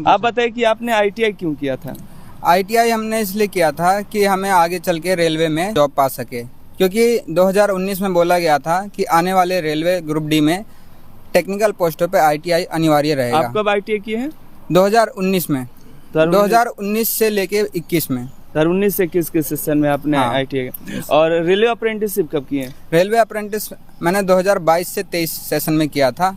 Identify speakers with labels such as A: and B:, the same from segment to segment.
A: आप बताइए कि आपने ITI क्यों किया था?
B: ITI हमने इसलिए किया था कि हमें आगे चल के रेलवे में जॉब पा सके, क्योंकि 2019 में बोला गया था कि आने वाले रेलवे ग्रुप डी में टेक्निकल पोस्टों पे ITI अनिवार्य रहेगा।
A: आप कब ITI किए हैं?
B: 2019 में। 2019 से लेके 21 में।
A: 2019 से 21 के सेशन में आपने ITI और रेलवे अप्रेंटिसशिप कब किए?
B: रेलवे अप्रेंटिस मैंने 2022 से 23 सेशन में किया था।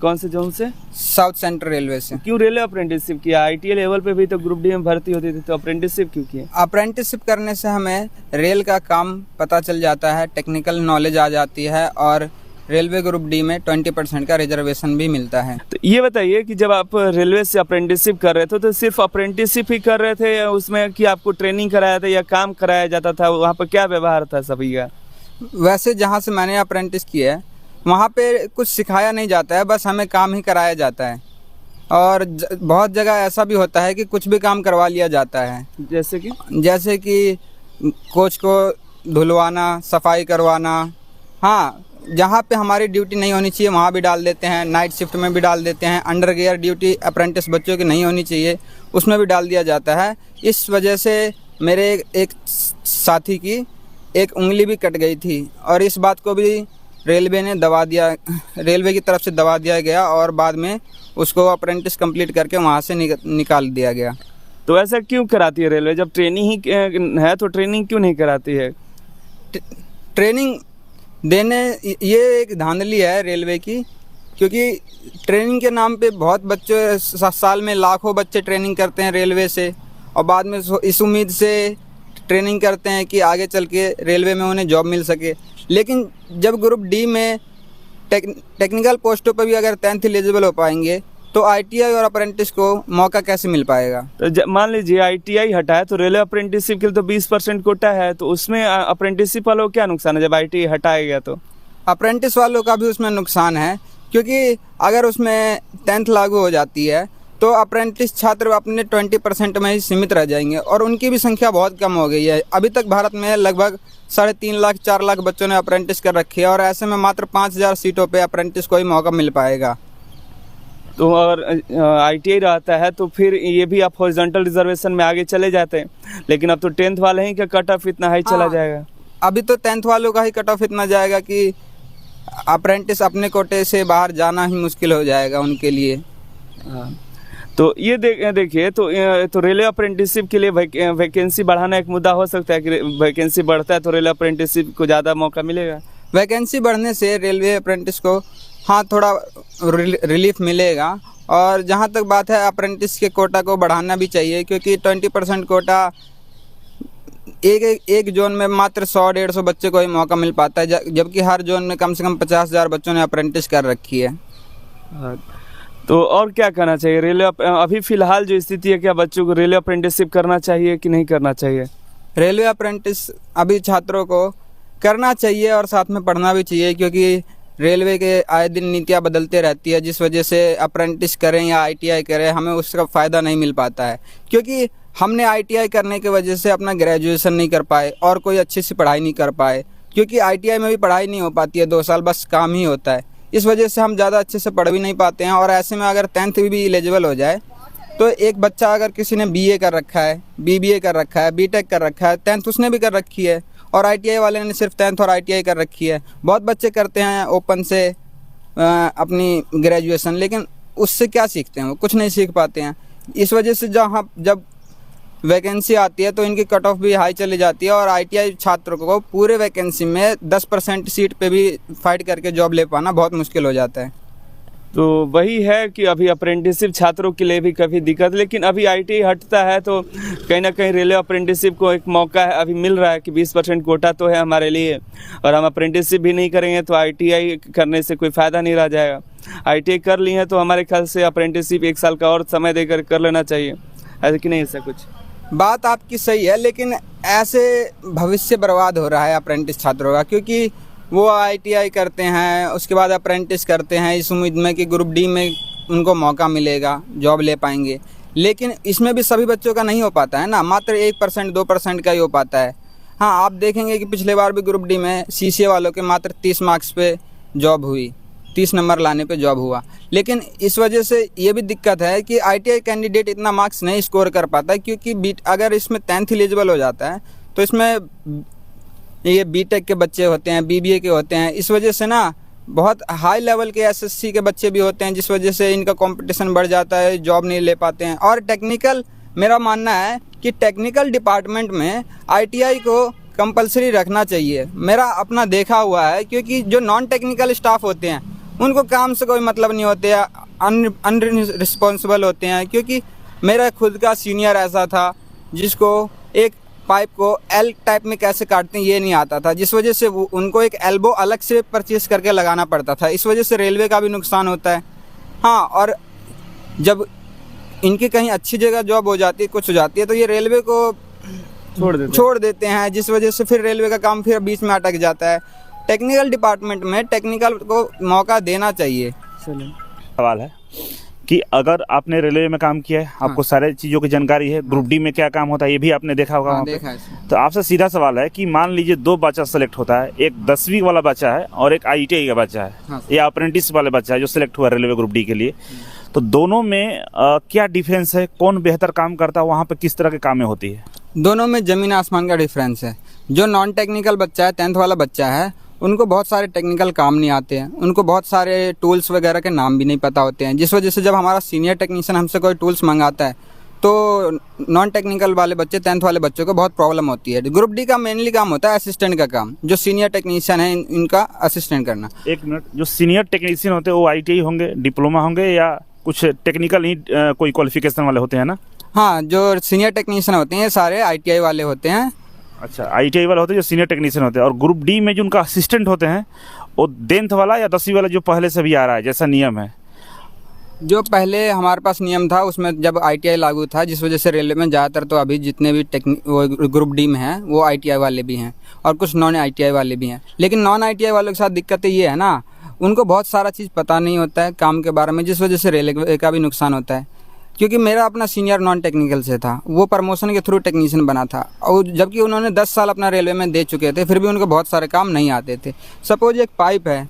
A: कौन से जोन से?
B: साउथ सेंट्रल रेलवे से।
A: क्यों रेलवे अप्रेंटिसशिप किया? ITI लेवल पे भी तो ग्रुप डी में भर्ती होती थी, तो अप्रेंटिसशिप क्यों किए?
B: अप्रेंटिसशिप करने से हमें रेल का काम पता चल जाता है, टेक्निकल नॉलेज आ जाती है और रेलवे ग्रुप डी में 20% का रिजर्वेशन भी मिलता है।
A: तो ये बताइए कि जब आप रेलवे से अप्रेंटिसशिप कर रहे थे तो सिर्फ अप्रेंटिसशिप ही कर रहे थे या उसमें कि आपको ट्रेनिंग कराया था या काम कराया जाता था? वहाँ पर क्या व्यवहार था सभी का?
B: वैसे जहाँ से मैंने अप्रेंटिस किया है वहाँ पे कुछ सिखाया नहीं जाता है, बस हमें काम ही कराया जाता है। और बहुत जगह ऐसा भी होता है कि कुछ भी काम करवा लिया जाता है, जैसे कि कोच को धुलवाना, सफाई करवाना। हाँ, जहाँ पे हमारी ड्यूटी नहीं होनी चाहिए वहाँ भी डाल देते हैं, नाइट शिफ्ट में भी डाल देते हैं। अंडर गियर ड्यूटी अप्रेंटिस बच्चों की नहीं होनी चाहिए, उसमें भी डाल दिया जाता है। इस वजह से मेरे एक साथी की एक उंगली भी कट गई थी और इस बात को भी रेलवे ने दबा दिया, रेलवे की तरफ से दबा दिया गया और बाद में उसको अप्रेंटिस कंप्लीट करके वहाँ से निकाल दिया गया।
A: तो ऐसा क्यों कराती है रेलवे? जब ट्रेनिंग ही है तो ट्रेनिंग क्यों नहीं कराती है?
B: ट्रेनिंग देने ये एक धांधली है रेलवे की, क्योंकि ट्रेनिंग के नाम पे बहुत बच्चे साल में लाखों बच्चे ट्रेनिंग करते हैं रेलवे से और बाद में इस उम्मीद से ट्रेनिंग करते हैं कि आगे चल के रेलवे में उन्हें जॉब मिल सके। लेकिन जब ग्रुप डी में टेक्निकल पोस्टों पर भी अगर 10th एलिजिबल हो पाएंगे तो ITI और अप्रेंटिस को मौका कैसे मिल पाएगा?
A: तो मान लीजिए ITI हटाए तो रेलवे अप्रेंटिसशिप के लिए तो 20% कोटा है, तो उसमें अप्रेंटिसशिप वालों को क्या नुकसान है जब ITI हटाया गया? तो
B: अप्रेंटिस वालों का भी उसमें नुकसान है, क्योंकि अगर उसमें 10th लागू हो जाती है तो अप्रेंटिस छात्र अपने 20% में ही सीमित रह जाएंगे और उनकी भी संख्या बहुत कम हो गई है। अभी तक भारत में लगभग 3.5 लाख 4 लाख बच्चों ने अप्रेंटिस कर रखी है और ऐसे में मात्र 5000 सीटों पे अप्रेंटिस को ही मौका मिल पाएगा।
A: तो और ITI रहता है तो फिर ये भी आप हॉरिजॉन्टल रिजर्वेशन में आगे चले जाते हैं, लेकिन अब तो 10th वाले ही का कट ऑफ इतना हाई चला जाएगा।
B: अभी तो 10th वालों का ही कट ऑफ इतना जाएगा कि अप्रेंटिस अपने कोटे से बाहर जाना ही मुश्किल हो जाएगा उनके लिए।
A: हाँ, तो ये देखिए तो रेलवे अप्रेंटिसशिप के लिए वैकेंसी बढ़ाना एक मुद्दा हो सकता है कि वैकेंसी बढ़ता है तो रेलवे अप्रेंटिसशिप को ज़्यादा मौका मिलेगा।
B: वैकेंसी बढ़ने से रेलवे अप्रेंटिस को हाँ थोड़ा रिलीफ मिलेगा। और जहाँ तक बात है अप्रेंटिस के कोटा को बढ़ाना भी चाहिए, क्योंकि 20% कोटा एक जोन में मात्र 100-150 बच्चे को ही मौका मिल पाता है, जबकि हर जोन में कम से कम 50,000 बच्चों ने अप्रेंटिस कर रखी है।
A: तो और क्या करना चाहिए रेलवे? अभी फ़िलहाल जो स्थिति है, क्या बच्चों को रेलवे अप्रेंटिसशिप करना चाहिए कि नहीं करना चाहिए?
B: रेलवे अप्रेंटिस अभी छात्रों को करना चाहिए और साथ में पढ़ना भी चाहिए, क्योंकि रेलवे के आए दिन नीतियाँ बदलते रहती है, जिस वजह से अप्रेंटिस करें या ITI करें हमें उसका फ़ायदा नहीं मिल पाता है। क्योंकि हमने ITI करने की वजह से अपना ग्रेजुएशन नहीं कर पाए और कोई अच्छी सी पढ़ाई नहीं कर पाए, क्योंकि ITI में भी पढ़ाई नहीं हो पाती है, 2 साल बस काम ही होता है। इस वजह से हम ज़्यादा अच्छे से पढ़ भी नहीं पाते हैं। और ऐसे में अगर 10th भी एलिजिबल हो जाए तो एक बच्चा अगर किसी ने BA कर रखा है, BBA कर रखा है, BTech कर रखा है, 10th उसने भी कर रखी है और ITI वाले ने सिर्फ 10th और ITI कर रखी है। बहुत बच्चे करते हैं ओपन से अपनी ग्रेजुएशन, लेकिन उससे क्या सीखते हैं? वो कुछ नहीं सीख पाते हैं। इस वजह से जब वैकेंसी आती है तो इनकी कट ऑफ भी हाई चली जाती है और ITI छात्रों को पूरे वैकेंसी में 10% सीट पे भी फाइट करके जॉब ले पाना बहुत मुश्किल हो जाता है।
A: तो वही है कि अभी अप्रेंटिसशिप छात्रों के लिए भी काफ़ी दिक्कत, लेकिन अभी ITI हटता है तो कहीं ना कहीं रेलवे अप्रेंटिसशिप को एक मौका है अभी मिल रहा है कि 20% कोटा तो है हमारे लिए, और हम अप्रेंटिसशिप भी नहीं करेंगे तो ITI करने से कोई फ़ायदा नहीं रह जाएगा। ITI कर ली है तो हमारे ख्याल से अप्रेंटिसशिप 1 साल का और समय देकर कर लेना चाहिए, ऐसे कि नहीं? ऐसा कुछ
B: बात आपकी सही है, लेकिन ऐसे भविष्य बर्बाद हो रहा है अप्रेंटिस छात्रों का, क्योंकि वो ITI करते हैं उसके बाद अप्रेंटिस करते हैं इस उम्मीद में कि ग्रुप डी में उनको मौका मिलेगा, जॉब ले पाएंगे। लेकिन इसमें भी सभी बच्चों का नहीं हो पाता है ना, मात्र 1% 2% का ही हो पाता है। हाँ, आप देखेंगे कि पिछले बार भी ग्रुप डी में CCA वालों के मात्र 30 मार्क्स पे जॉब हुई। 30 नंबर लाने पे जॉब हुआ। लेकिन इस वजह से ये भी दिक्कत है कि ITI कैंडिडेट इतना मार्क्स नहीं स्कोर कर पाता, क्योंकि अगर इसमें 10th एलिजिबल हो जाता है तो इसमें ये BTech के बच्चे होते हैं, BBA के होते हैं, इस वजह से ना बहुत हाई लेवल के SSC के बच्चे भी होते हैं, जिस वजह से इनका कंपटीशन बढ़ जाता है, जॉब नहीं ले पाते हैं। और टेक्निकल, मेरा मानना है कि टेक्निकल डिपार्टमेंट में ITI को कंपलसरी रखना चाहिए। मेरा अपना देखा हुआ है, क्योंकि जो नॉन टेक्निकल स्टाफ होते हैं उनको काम से कोई मतलब नहीं होते, अनरिस्पॉन्सिबल होते हैं। क्योंकि मेरा खुद का सीनियर ऐसा था जिसको एक पाइप को L टाइप में कैसे काटते हैं ये नहीं आता था, जिस वजह से उनको एक एल्बो अलग से परचेस करके लगाना पड़ता था। इस वजह से रेलवे का भी नुकसान होता है। हाँ, और जब इनकी कहीं अच्छी जगह जॉब हो जाती है, कुछ हो जाती है, तो ये रेलवे को छोड़ देते हैं, जिस वजह से फिर रेलवे का काम फिर बीच में अटक जाता है। टेक्निकल डिपार्टमेंट में टेक्निकल को मौका देना चाहिए।
C: सवाल है कि अगर आपने रेलवे में काम किया है, आपको सारे चीज़ों की जानकारी है, ग्रुप डी में क्या काम होता है ये भी आपने देखा होगा।
B: देखा है।
C: तो आपसे सीधा सवाल है कि मान लीजिए 2 बच्चा सेलेक्ट होता है, एक 10वीं वाला बच्चा है और एक ITI का बच्चा है,
B: हाँ।
C: या अप्रेंटिस वाले बच्चा है जो सिलेक्ट हुआ रेलवे ग्रुप डी के लिए, तो दोनों में क्या डिफरेंस है, कौन बेहतर काम करता है, वहाँ पर किस तरह के कामें होती है?
B: दोनों में ज़मीन आसमान का डिफरेंस है। जो नॉन टेक्निकल बच्चा है, 10th वाला बच्चा है, उनको बहुत सारे टेक्निकल काम नहीं आते हैं, उनको बहुत सारे टूल्स वगैरह के नाम भी नहीं पता होते हैं, जिस वजह से जब हमारा सीनियर टेक्नीशियन हमसे कोई टूल्स मंगाता है तो नॉन टेक्निकल वाले बच्चे, 10th वाले बच्चों को बहुत प्रॉब्लम होती है। ग्रुप डी का मेनली काम होता है असिस्टेंट का काम, जो सीनियर टेक्नीशियन है इनका असिस्टेंट करना।
C: एक मिनट, जो सीनियर टेक्नीशियन होते हैं वो ITI होंगे, डिप्लोमा होंगे, या कुछ टेक्निकल ही कोई क्वालिफिकेशन वाले होते हैं ना?
B: हाँ, जो सीनियर टेक्नीशियन होते हैं सारे ITI वाले होते हैं।
C: अच्छा, ITI वाले होते हैं जो सीनियर टेक्नीशियन होते हैं। और ग्रुप डी में जो उनका असिस्टेंट होते हैं वो 10th वाला या 10वीं वाला जो पहले से भी आ रहा है, जैसा नियम है?
B: जो पहले हमारे पास नियम था उसमें जब ITI लागू था, जिस वजह से रेलवे में ज़्यादातर तो अभी जितने भी वो ग्रुप डी में हैं वो ITI वाले भी हैं और कुछ नॉन ITI वाले भी हैं। लेकिन नॉन ITI वालों के साथ दिक्कत ये है ना, उनको बहुत सारा चीज़ पता नहीं होता है काम के बारे में, जिस वजह से रेलवे का भी नुकसान होता है। क्योंकि मेरा अपना सीनियर नॉन टेक्निकल से था, वो प्रमोशन के थ्रू टेक्नीशियन बना था, और जबकि उन्होंने 10 साल अपना रेलवे में दे चुके थे, फिर भी उनको बहुत सारे काम नहीं आते थे। सपोज एक पाइप है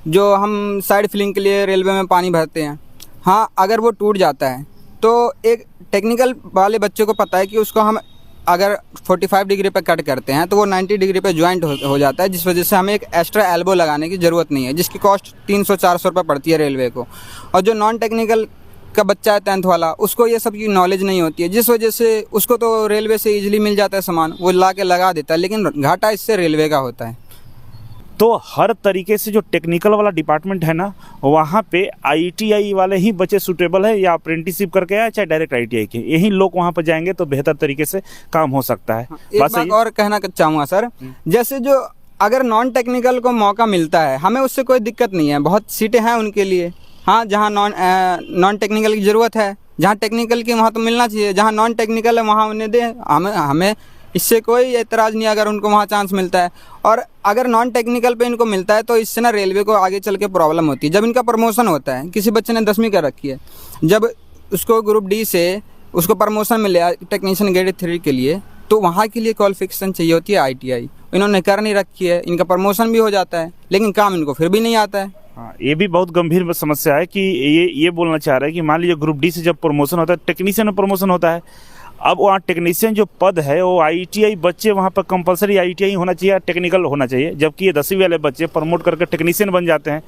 B: जो हम साइड फिलिंग के लिए रेलवे में पानी भरते हैं, हाँ, अगर वो टूट जाता है तो एक टेक्निकल वाले बच्चों को पता है कि उसको हम अगर 45 डिग्री पे कट करते हैं तो वो 90 डिग्री पे ज्वाइंट हो जाता है, जिस वजह से हमें एक एक्स्ट्रा एल्बो लगाने की ज़रूरत नहीं है, जिसकी कॉस्ट 300-400 रुपये पड़ती है रेलवे को। और जो नॉन टेक्निकल का बच्चा है 10th वाला, उसको ये सब की नॉलेज नहीं होती है, जिस वजह से उसको तो रेलवे से इजीली मिल जाता है सामान, वो ला के लगा देता है, लेकिन घाटा इससे रेलवे का होता है।
C: तो हर तरीके से जो टेक्निकल वाला डिपार्टमेंट है ना, वहाँ पे ITI वाले ही बच्चे सूटेबल है, या अप्रेंटिसशिप करके आए चाहे डायरेक्ट ITI के, यही लोग वहाँ पर जाएंगे तो बेहतर तरीके से काम हो सकता है।
B: एक बात और कहना चाहूँगा सर, जैसे जो अगर नॉन टेक्निकल को मौका मिलता है, हमें उससे कोई दिक्कत नहीं है, बहुत सीटें हैं उनके लिए। हाँ, जहाँ नॉन टेक्निकल की ज़रूरत है, जहाँ टेक्निकल की वहाँ तो मिलना चाहिए, जहाँ नॉन टेक्निकल है वहाँ उन्हें दे, हमें इससे कोई एतराज़ नहीं अगर उनको वहाँ चांस मिलता है। और अगर नॉन टेक्निकल पे इनको मिलता है तो इससे ना रेलवे को आगे चल के प्रॉब्लम होती है। जब इनका प्रमोशन होता है, किसी बच्चे ने 10वीं कर रखी है, जब उसको ग्रुप डी से उसको प्रमोशन मिले टेक्नीशियन ग्रेड 3 के लिए, तो वहाँ के लिए क्वालिफिकेशन चाहिए होती है ITI। इन्होंने कर नहीं रखी है, इनका प्रमोशन भी हो जाता है लेकिन काम इनको फिर भी नहीं आता है।
C: हाँ, ये भी बहुत गंभीर समस्या है कि ये बोलना चाह रहा है कि मान लीजिए ग्रुप डी से जब प्रमोशन होता है, टेक्नीशियन में प्रमोशन होता है, अब वहाँ टेक्नीशियन जो पद है वो ITI बच्चे वहाँ पर कंपलसरी ITI होना चाहिए, टेक्निकल होना चाहिए, जबकि ये 10वीं वाले बच्चे प्रमोट करके टेक्नीशियन बन जाते हैं।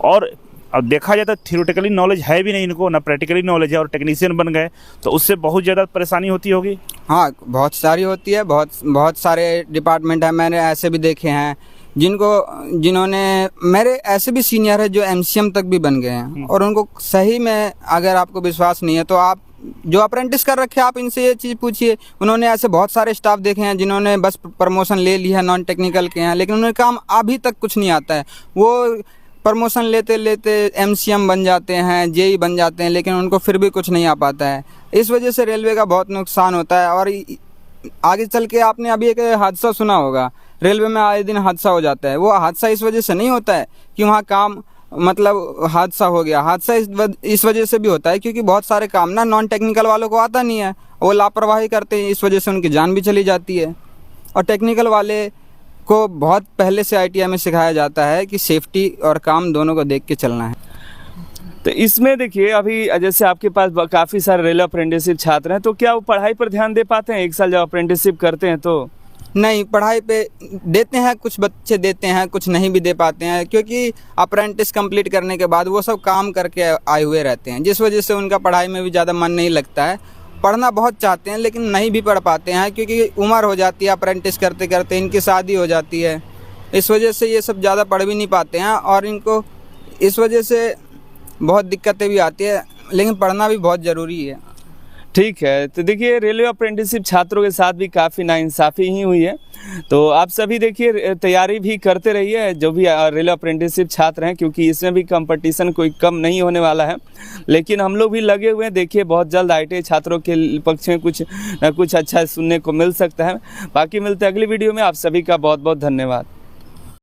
C: और अब देखा जाए तो थियोरेटिकली नॉलेज है भी नहीं इनको, ना प्रैक्टिकली नॉलेज है, और टेक्नीशियन बन गए तो उससे बहुत ज़्यादा परेशानी होती होगी।
B: हाँ, बहुत सारी होती है, बहुत सारे डिपार्टमेंट हैं, मैंने ऐसे भी देखे हैं जिन्होंने मेरे ऐसे भी सीनियर है जो MCM तक भी बन गए हैं, और उनको सही में अगर आपको विश्वास नहीं है तो आप जो अप्रेंटिस कर रखे हैं आप इनसे ये चीज़ पूछिए। उन्होंने ऐसे बहुत सारे स्टाफ देखे हैं जिन्होंने बस प्रमोशन ले लिया है, नॉन टेक्निकल के हैं, लेकिन उन्हें काम अभी तक कुछ नहीं आता है। वो प्रमोशन लेते लेते MCM बन जाते हैं, JE बन जाते हैं, लेकिन उनको फिर भी कुछ नहीं आ पाता है। इस वजह से रेलवे का बहुत नुकसान होता है। और आगे चल के आपने अभी एक हादसा सुना होगा, रेलवे में आए दिन हादसा हो जाता है। वो हादसा इस वजह से नहीं होता है कि वहाँ काम मतलब हादसा हो गया, हादसा इस वजह से भी होता है क्योंकि बहुत सारे काम ना नॉन टेक्निकल वालों को आता नहीं है, वो लापरवाही करते हैं, इस वजह से उनकी जान भी चली जाती है। और टेक्निकल वाले को बहुत पहले से आईटीआई में सिखाया जाता है कि सेफ्टी और काम दोनों को देख के चलना है।
A: तो इसमें देखिए अभी जैसे आपके पास काफ़ी सारे रेलवे अप्रेंटिसशिप छात्र हैं, तो क्या वो पढ़ाई पर ध्यान दे पाते हैं? एक साल जब अप्रेंटिसशिप करते हैं तो
B: नहीं, पढ़ाई पे देते हैं, कुछ बच्चे देते हैं, कुछ नहीं भी दे पाते हैं, क्योंकि अप्रेंटिस कंप्लीट करने के बाद वो सब काम करके आए हुए रहते हैं, जिस वजह से उनका पढ़ाई में भी ज़्यादा मन नहीं लगता है। पढ़ना बहुत चाहते हैं लेकिन नहीं भी पढ़ पाते हैं, क्योंकि उम्र हो जाती है अप्रेंटिस करते करते, इनकी शादी हो जाती है, इस वजह से ये सब ज़्यादा पढ़ भी नहीं पाते हैं और इनको इस वजह से बहुत दिक्कतें भी आती है, लेकिन पढ़ना भी बहुत ज़रूरी है।
A: ठीक है। तो देखिए रेलवे अप्रेंटिसशिप छात्रों के साथ भी काफ़ी नाइंसाफ़ी ही हुई है, तो आप सभी देखिए तैयारी भी करते रहिए जो भी रेलवे अप्रेंटिसशिप छात्र हैं, क्योंकि इसमें भी कंपटीशन कोई कम नहीं होने वाला है। लेकिन हम लोग भी लगे हुए हैं, देखिए बहुत जल्द आईटीआई छात्रों के पक्ष में कुछ न कुछ अच्छा सुनने को मिल सकता है। बाकी मिलते हैं अगली वीडियो में। आप सभी का बहुत बहुत धन्यवाद।